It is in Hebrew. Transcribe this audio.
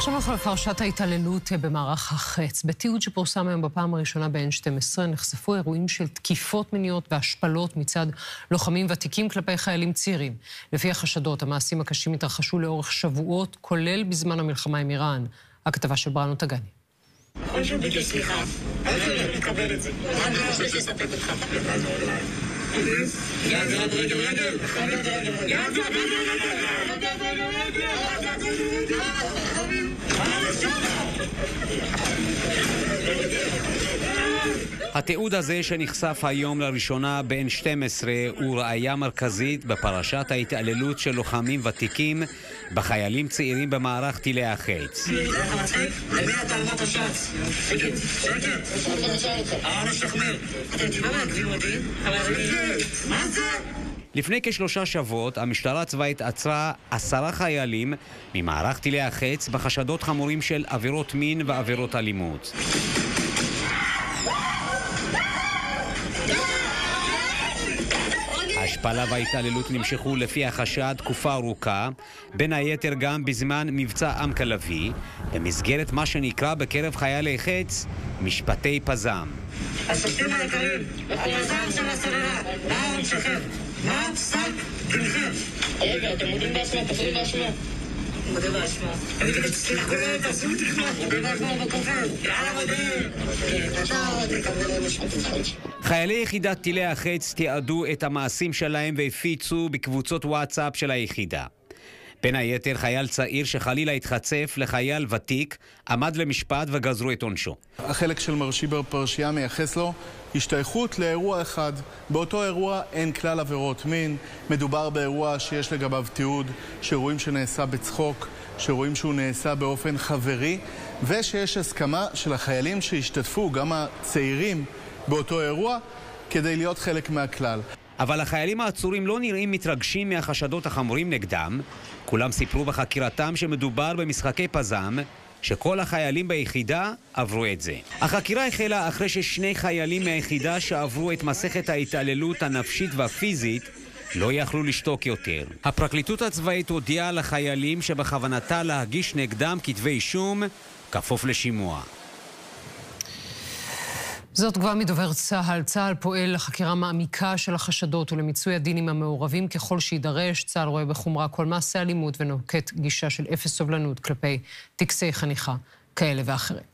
עכשיו אנחנו לפרשת ההתעללות במערך החץ. בתיעוד שפורסם היום בפעם הראשונה ב-N12 נחשפו אירועים של תקיפות מיניות והשפלות מצד לוחמים ותיקים כלפי חיילים צעירים. לפי החשדות, המעשים הקשים התרחשו לאורך שבועות, כולל בזמן המלחמה עם איראן. הכתבה של ברנו טגני. נכון שהוא ביקש סליחה, אני מקבל את זה. אני חושב שספק אותך. התיעוד הזה שנחשף היום לראשונה ב-N12 הוא ראיה מרכזית בפרשת ההתעללות של לוחמים ותיקים בחיילים צעירים במערך טילי החץ. למי אתה עלמת השץ? שקט, שקט. משחמר. אתם תראו להגזים אותי? מה זה? לפני כ3 שבועות המשטרה הצבאית עצרה 10 חיילים ממערך טילי החץ בחשדות חמורים של עבירות מין ועבירות אלימות. ההשפלה וההתעללות נמשכו לפי החשד תקופה ארוכה, בין היתר גם בזמן מבצע עם כלבי, במסגרת מה שנקרא בקרב חיילי חץ משפטי פזם. השופטים היקרים, הפזם של הסוללה, מה הוא משחרר? מה פסק דינכם? רגע, אתם מודים באשמה, תפרים באשמה. מודים באשמה. אני תגיד שצריך כל עוד, תעשו תכמה, מודים באשמה בכופר. יאללה מודים. חיילי יחידת טילי החץ תיעדו את המעשים שלהם והפיצו בקבוצות וואטסאפ של היחידה. בין היתר חייל צעיר שחלילה התחצף לחייל ותיק עמד למשפט וגזרו את עונשו. החלק של מרשי בפרשייה מייחס לו השתייכות לאירוע אחד. באותו אירוע אין כלל עבירות מין. מדובר באירוע שיש לגביו תיעוד, שרואים שנעשה בצחוק, שרואים שהוא נעשה באופן חברי, ושיש הסכמה של החיילים שהשתתפו, גם הצעירים באותו אירוע, כדי להיות חלק מהכלל. אבל החיילים העצורים לא נראים מתרגשים מהחשדות החמורים נגדם. כולם סיפרו בחקירתם שמדובר במשחקי פזם, שכל החיילים ביחידה עברו את זה. החקירה החלה אחרי ששני חיילים מהיחידה שעברו את מסכת ההתעללות הנפשית והפיזית לא יכלו לשתוק יותר. הפרקליטות הצבאית הודיעה לחיילים שבכוונתה להגיש נגדם כתבי אישום כפוף לשימוע. זאת כבר מדובר צה"ל. צה"ל פועל לחקירה מעמיקה של החשדות ולמיצוי הדין עם המעורבים ככל שידרש. צה"ל רואה בחומרה כל מעשה אלימות ונוקט גישה של אפס סובלנות כלפי טקסי חניכה כאלה ואחרים.